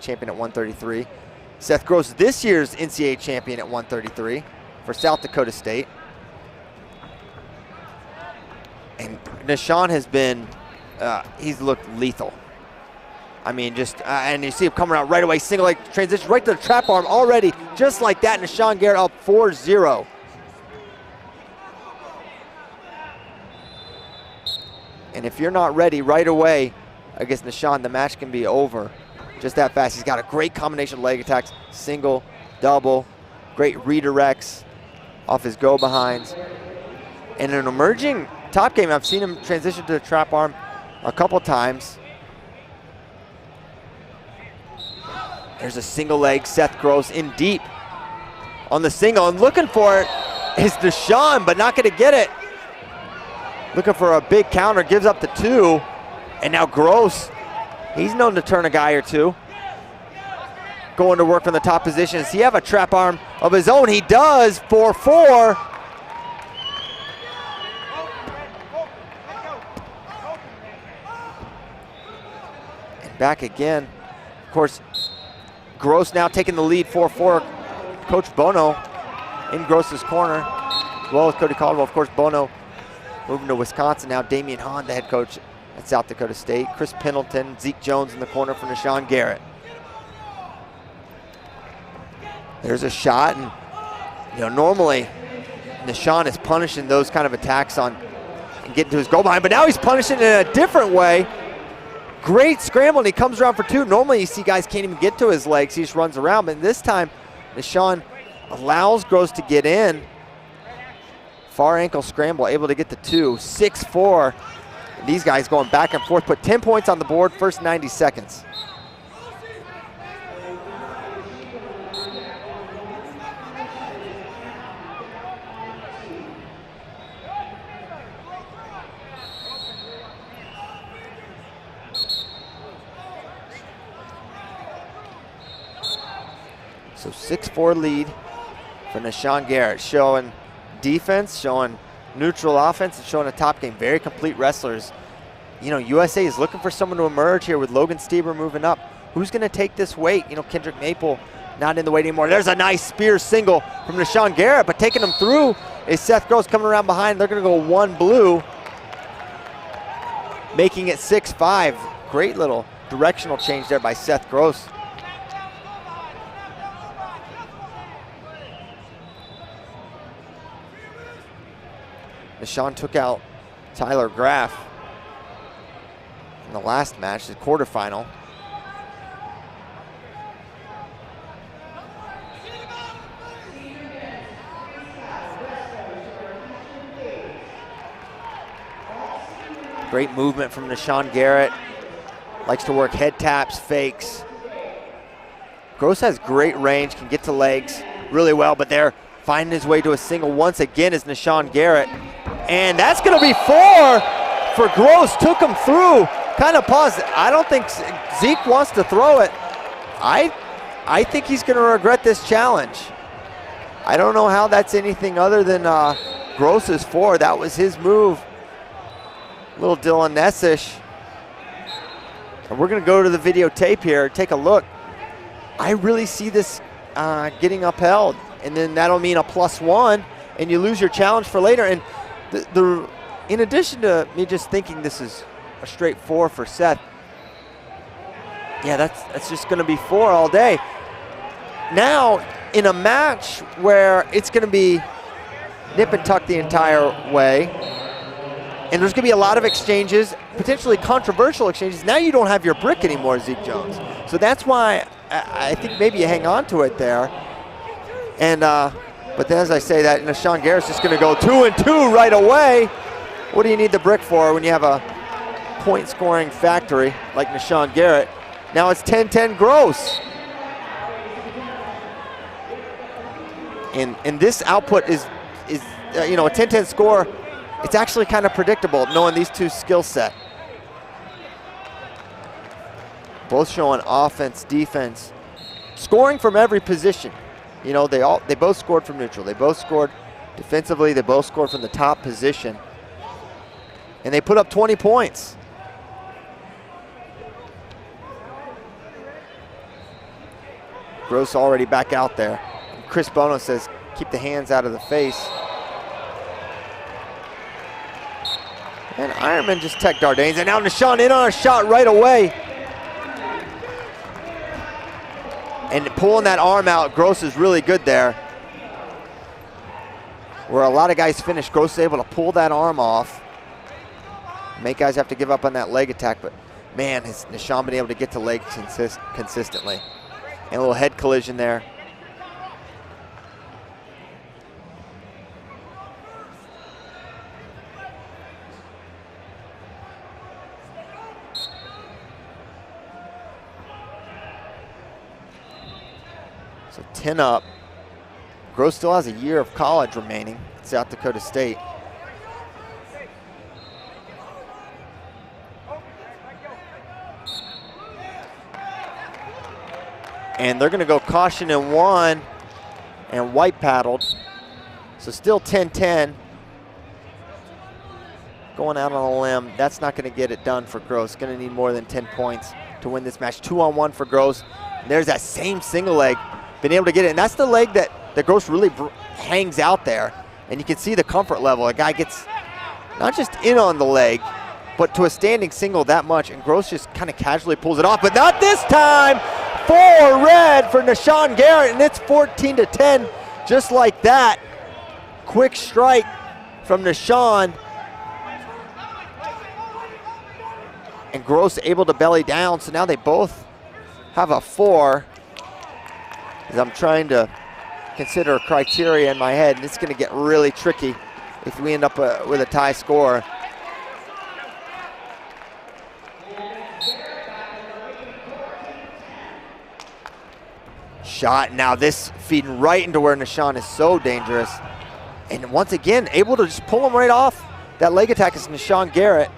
champion at 133. Seth Gross, this year's NCAA champion at 133 for South Dakota State. And Nahshon has been, he's looked lethal. I mean, just, and you see him coming out right away, single leg transition right to the trap arm already, just like that. Nahshon Garrett up 4-0. And if you're not ready right away against Nahshon, the match can be over just that fast. He's got a great combination of leg attacks, single, double, great redirects off his go-behinds. And an emerging top game, I've seen him transition to the trap arm a couple times. There's a single leg, Seth Gross in deep on the single, and looking for it is Nahshon, but not gonna get it. Looking for a big counter, gives up the 2, and now Gross, he's known to turn a guy or two. Going to work from the top position. Does he have a trap arm of his own? He does, 4-4. And back again. Of course, Gross now taking the lead, 4-4. Coach Bono in Gross's corner, as well as Cody Caldwell. Of course, Bono moving to Wisconsin now. Damian Hahn, the head coach at South Dakota State. Chris Pendleton, Zeke Jones in the corner for Nahshon Garrett. There's a shot, and normally Nahshon is punishing those kind of attacks on and getting to his goal behind, but now he's punishing it in a different way. Great scramble, and he comes around for 2. Normally you see guys can't even get to his legs, he just runs around, but this time Nahshon allows Gross to get in. Far ankle scramble, able to get to 2, 6-4. These guys going back and forth, put 10 points on the board, first 90 seconds. So 6-4 lead for Nahshon Garrett, showing defense, showing neutral offense, and showing a top game. Very complete wrestlers. USA is looking for someone to emerge here with Logan Stieber moving up. Who's going to take this weight? Kendrick Maple not in the weight anymore. There's a nice spear single from Nahshon Garrett, but taking him through is Seth Gross coming around behind. They're going to go 1 blue, making it 6-5. Great little directional change there by Seth Gross. Nahshon took out Tyler Graff in the last match, the quarterfinal. Great movement from Nahshon Garrett. Likes to work head taps, fakes. Gross has great range, can get to legs really well, but they're finding his way to a single once again is Nahshon Garrett. And that's going to be 4 for Gross. Took him through. Kind of paused. I don't think Zeke wants to throw it. I think he's going to regret this challenge. I don't know how that's anything other than Gross's 4. That was his move. Little Dylan Nessish. And we're going to go to the videotape here, take a look. I really see this getting upheld. And then that'll mean a +1, and you lose your challenge for later. And in addition to me just thinking this is a straight 4 for Seth, yeah, that's just going to be 4 all day. Now, in a match where it's going to be nip and tuck the entire way, and there's going to be a lot of exchanges, potentially controversial exchanges, now you don't have your brick anymore, Zeke Jones. So that's why I think maybe you hang on to it there. And but then as I say that, Nahshon Garrett's just going to go 2-2 right away. What do you need the brick for when you have a point scoring factory like Nahshon Garrett? Now it's 10-10 Gross. And this output is a 10-10 score. It's actually kind of predictable knowing these two skill set. Both showing offense, defense, scoring from every position. They both scored from neutral. They both scored defensively. They both scored from the top position. And they put up 20 points. Gross already back out there. Chris Bono says, keep the hands out of the face. And Ironman just tech Dardanes, and now Nahshon in on a shot right away. And pulling that arm out, Gross is really good there. Where a lot of guys finish, Gross is able to pull that arm off. Make guys have to give up on that leg attack, but man, has Nahshon been able to get to legs consistently. And a little head collision there. So 10 up. Gross still has a year of college remaining at South Dakota State. And they're gonna go caution in one and white paddled. So still 10-10. Going out on a limb, that's not gonna get it done for Gross. Gonna need more than 10 points to win this match. 2-on-1 for Gross. And there's that same single leg, been able to get it. And that's the leg that Gross really hangs out there. And you can see the comfort level. A guy gets not just in on the leg, but to a standing single that much. And Gross just kind of casually pulls it off, but not this time. 4 red for Nahshon Garrett, and it's 14-10, just like that. Quick strike from Nahshon. And Gross able to belly down, so now they both have a 4. As I'm trying to consider criteria in my head, and it's gonna get really tricky if we end up with a tie score. Shot, now this feeding right into where Nahshon is so dangerous. And once again, able to just pull him right off. That leg attack is Nahshon Garrett.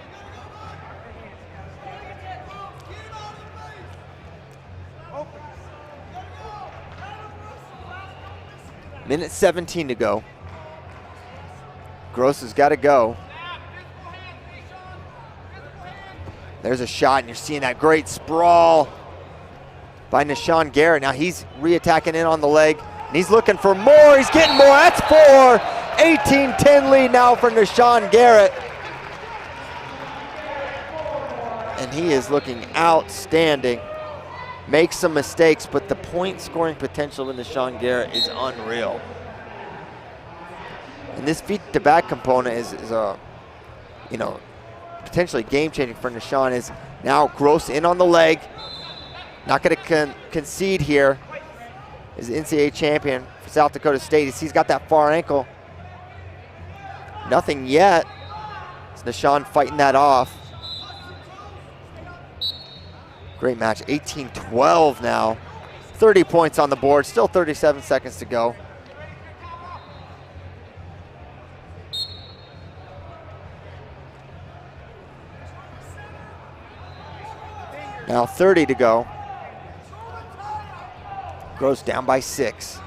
Minute 17 to go. Gross has got to go. There's a shot, and you're seeing that great sprawl by Nahshon Garrett. Now he's re-attacking in on the leg, and he's looking for more. He's getting more. That's 4. 18-10 lead now for Nahshon Garrett. And he is looking outstanding. Makes some mistakes, but the point scoring potential in Nahshon Garrett is unreal. And this feet to back component is a, you know, potentially game changing for Nahshon. Is now Gross in on the leg. Not going to concede here. Is the NCAA champion for South Dakota State. He's got that far ankle. Nothing yet. It's Nahshon fighting that off. Great match, 18-12 now. 30 points on the board, still 37 seconds to go. Now 30 to go. Gross down by 6.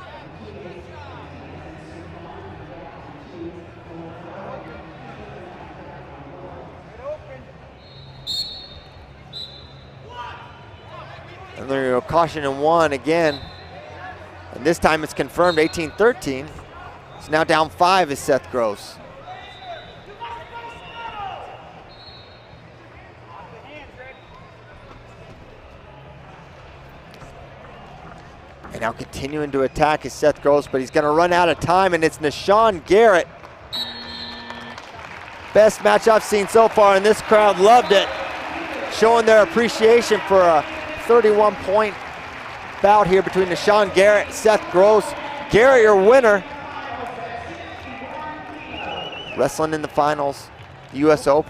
And there you go, caution in 1 again. And this time it's confirmed, 18-13. It's now down 5 is Seth Gross. And now continuing to attack is Seth Gross, but he's gonna run out of time, and it's Nahshon Garrett. Best match I've seen so far, and this crowd loved it. Showing their appreciation for a 31-point bout here between Nahshon Garrett and Seth Gross. Garrett, your winner. Wrestling in the finals, the US Open.